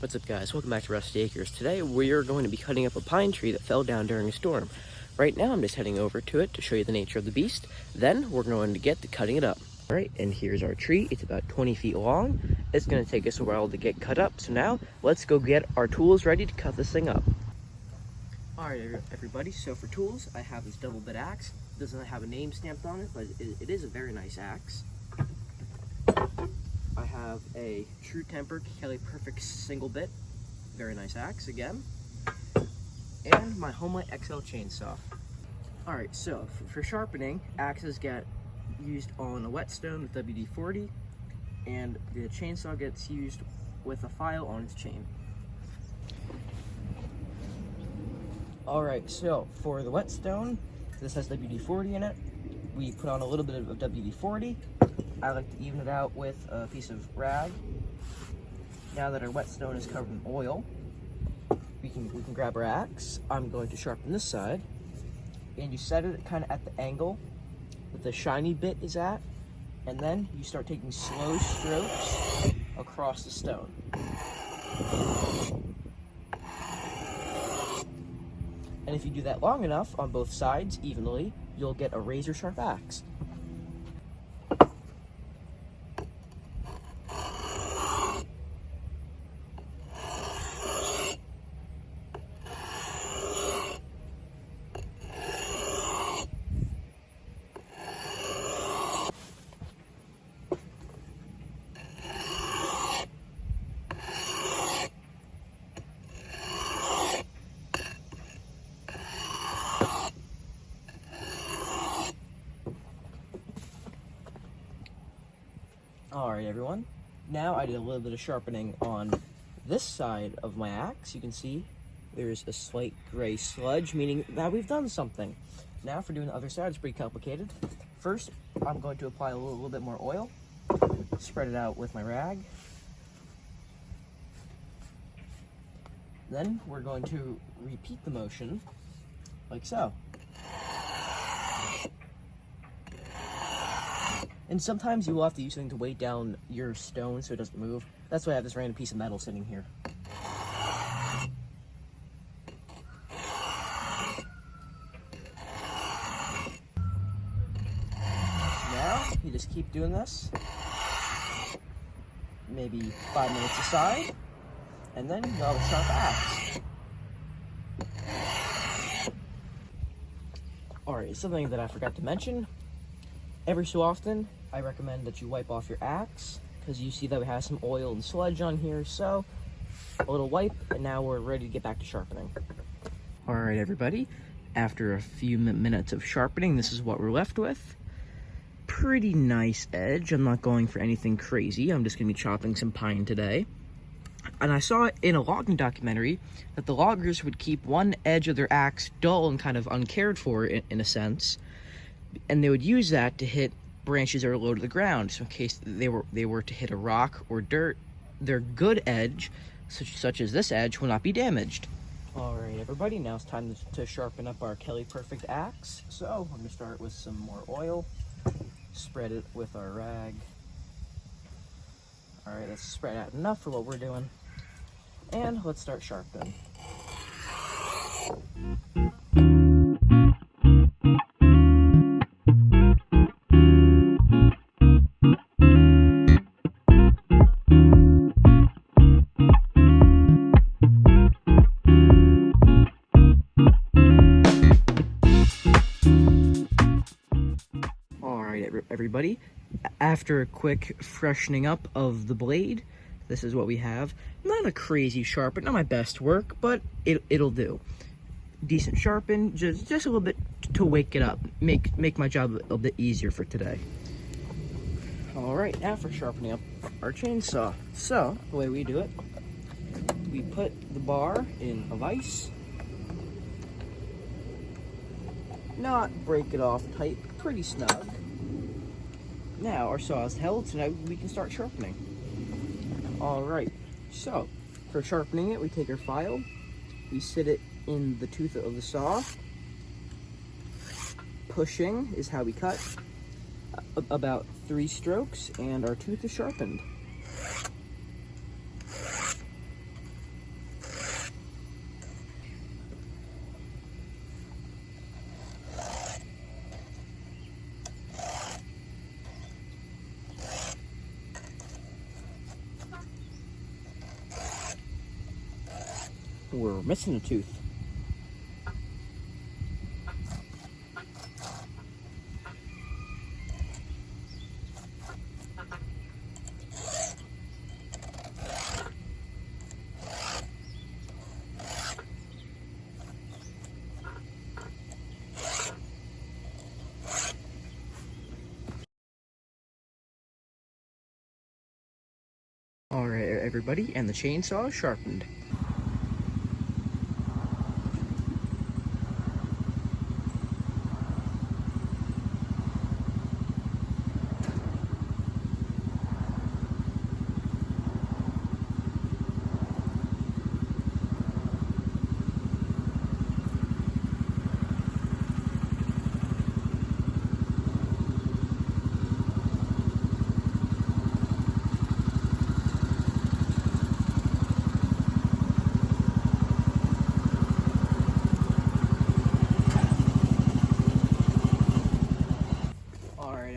What's up, guys? Welcome back to Rusty Acres. Today we are going to be cutting up a pine tree that fell down during a storm. Right now I'm just heading over to it to show you the nature of the beast. Then we're going to get to cutting it up. Alright, and here's our tree. It's about 20 feet long. It's going to take us a while to get cut up, so now let's go get our tools ready to cut this thing up. Alright everybody, so for tools I have this double bit axe. It doesn't have a name stamped on it, but it is a very nice axe. I have a True Temper Kelly Perfect single bit, very nice axe again, and my Homelite XL chainsaw. Alright, so for sharpening, axes get used on a whetstone with WD-40, and the chainsaw gets used with a file on its chain. Alright, so for the whetstone, this has WD-40 in it. We put on a little bit of WD-40. I like to even it out with a piece of rag. Now that our whetstone is covered in oil, we can grab our axe. I'm going to sharpen this side, and you set it kind of at the angle that the shiny bit is at, and then you start taking slow strokes across the stone. And if you do that long enough on both sides evenly, you'll get a razor sharp axe. Alright everyone, now I did a little bit of sharpening on this side of my axe. You can see there's a slight gray sludge, meaning that we've done something. Now for doing the other side, it's pretty complicated. First, I'm going to apply a little bit more oil, spread it out with my rag. Then we're going to repeat the motion, like so. And sometimes you will have to use something to weight down your stone so it doesn't move. That's why I have this random piece of metal sitting here. Now, you just keep doing this. Maybe 5 minutes aside. And then you'll have a sharp axe. Alright, something that I forgot to mention. Every so often, I recommend that you wipe off your axe, because you see that we have some oil and sludge on here, so a little wipe, and now we're ready to get back to sharpening. Alright everybody, after a few minutes of sharpening, this is what we're left with. Pretty nice edge. I'm not going for anything crazy. I'm just going to be chopping some pine today. And I saw in a logging documentary that the loggers would keep one edge of their axe dull and kind of uncared for in a sense, and they would use that to hit branches that are low to the ground. So in case they were to hit a rock or dirt, their good edge, such as this edge, will not be damaged. Alright everybody, now it's time to sharpen up our Kelly Perfect axe. So I'm going to start with some more oil, spread it with our rag. Alright, that's spread out enough for what we're doing. And let's start sharpening. Everybody, after a quick freshening up of the blade, this is what we have. Not a crazy sharpen, not my best work, but it'll do. Decent sharpen, just a little bit to wake it up, make my job a little bit easier for today. All right, now for sharpening up our chainsaw. So the way we do it, we put the bar in a vise, not break it off tight, pretty snug. Now our saw is held, so now we can start sharpening. Alright, so for sharpening it, we take our file, we sit it in the tooth of the saw. Pushing is how we cut. About 3 strokes, and our tooth is sharpened. We're missing a tooth. Alright, everybody, and the chainsaw is sharpened.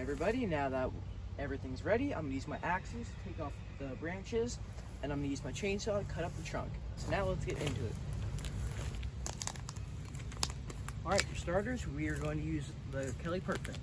Everybody, now that everything's ready, I'm gonna use my axes to take off the branches, and I'm gonna use my chainsaw to cut up the trunk. So now let's get into it. Alright, for starters, we are going to use the Kelly Perfect.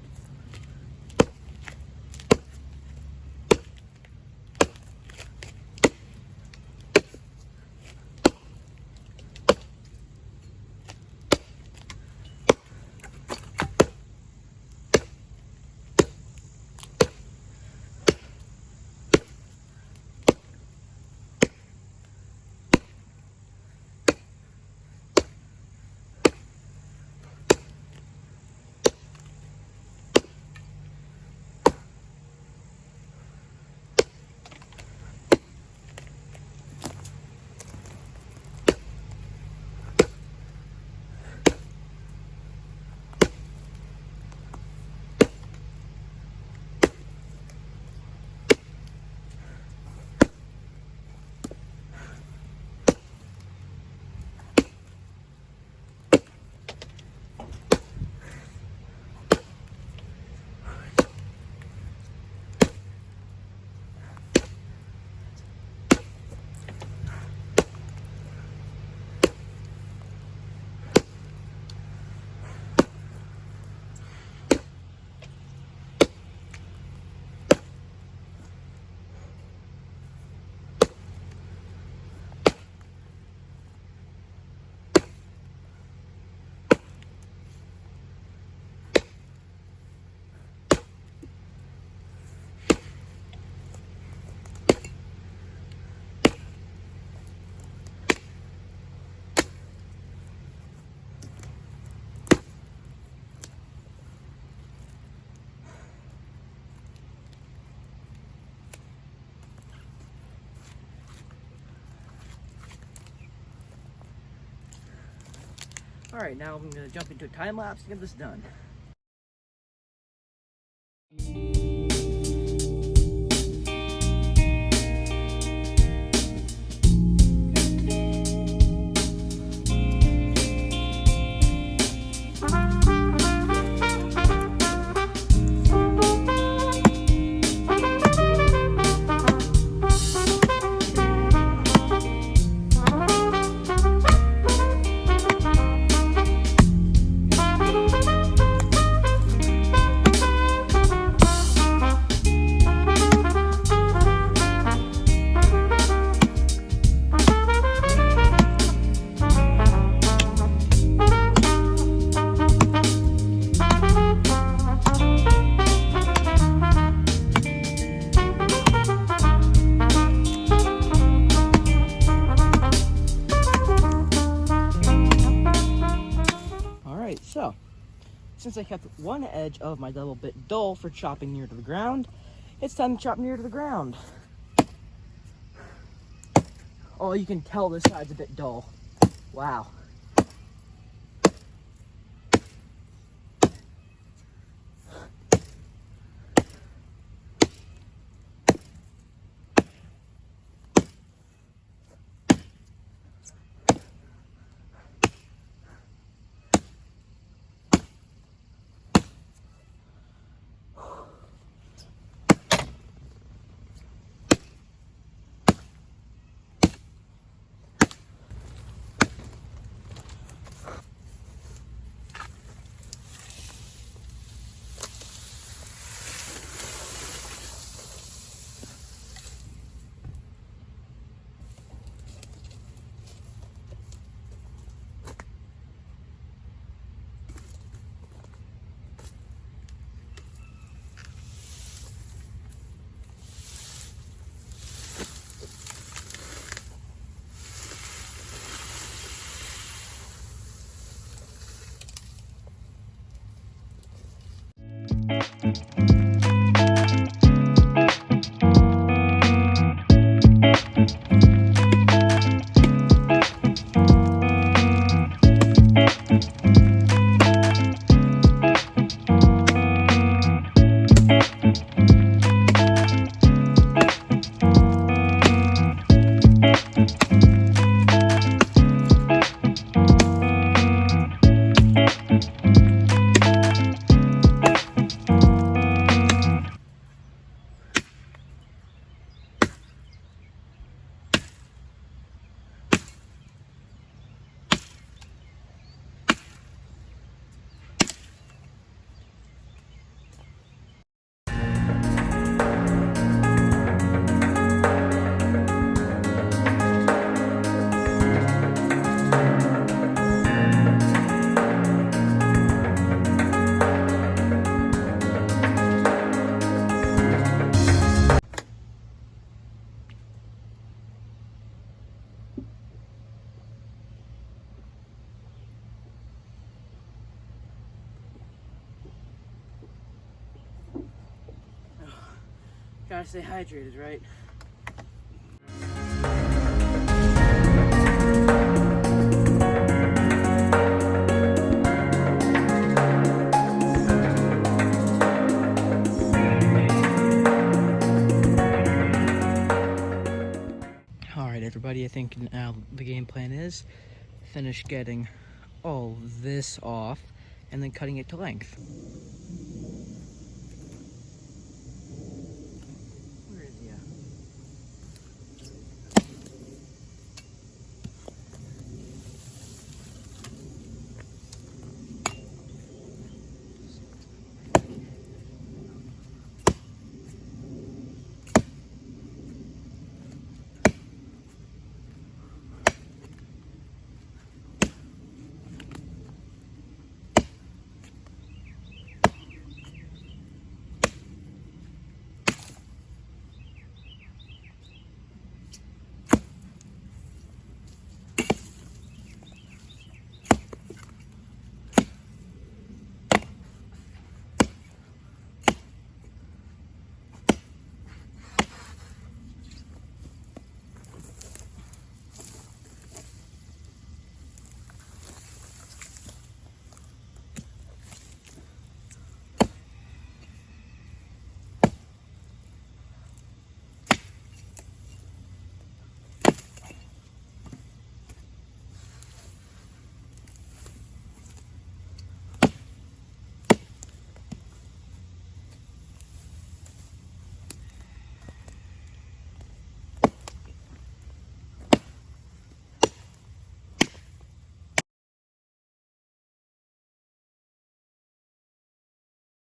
Alright, now I'm going to jump into a time lapse to get this done. So, since I kept one edge of my double bit dull for chopping near to the ground, it's time to chop near to the ground. Oh, you can tell this side's a bit dull. Wow. Gotta stay hydrated, right? Alright everybody, I think now the game plan is finish getting all this off and then cutting it to length. Where is he at?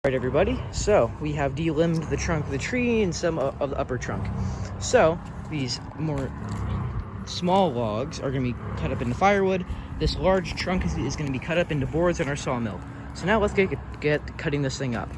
Alright everybody, so we have delimbed the trunk of the tree and some of the upper trunk. So these more small logs are going to be cut up into firewood. This large trunk is going to be cut up into boards in our sawmill. So now let's get cutting this thing up.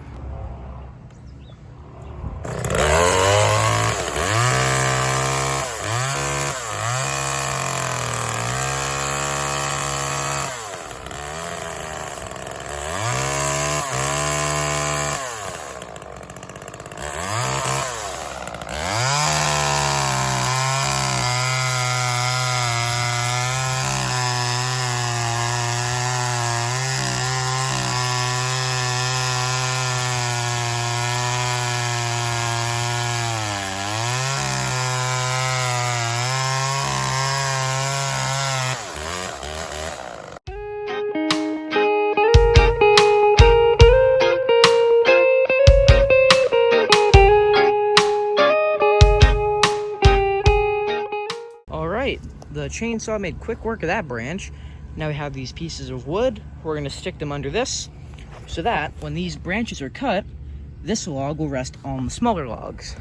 Alright, the chainsaw made quick work of that branch. Now we have these pieces of wood. We're going to stick them under this so that when these branches are cut, this log will rest on the smaller logs.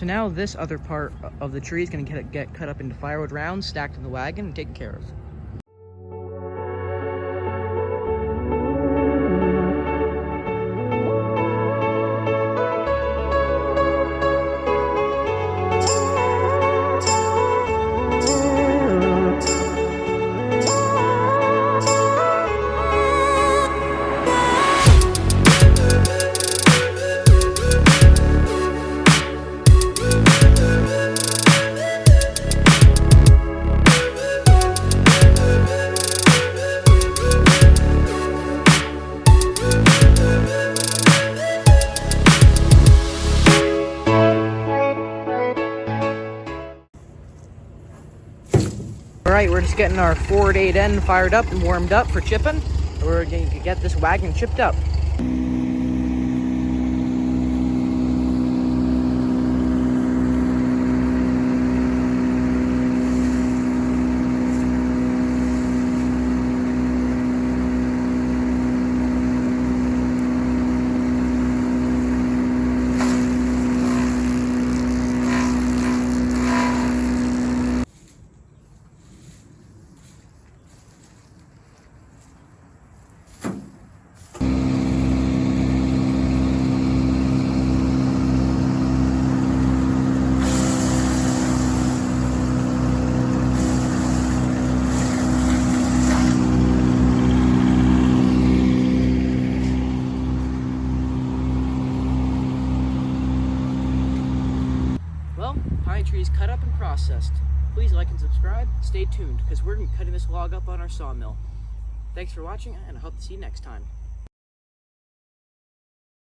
So now this other part of the tree is going to get cut up into firewood rounds, stacked in the wagon, and taken care of. Alright, we're just getting our Ford 8N fired up and warmed up for chipping. We're going to get this wagon chipped up. Well, pine trees cut up and processed. Please like and subscribe. Stay tuned, because we're cutting this log up on our sawmill. Thanks for watching, and I hope to see you next time.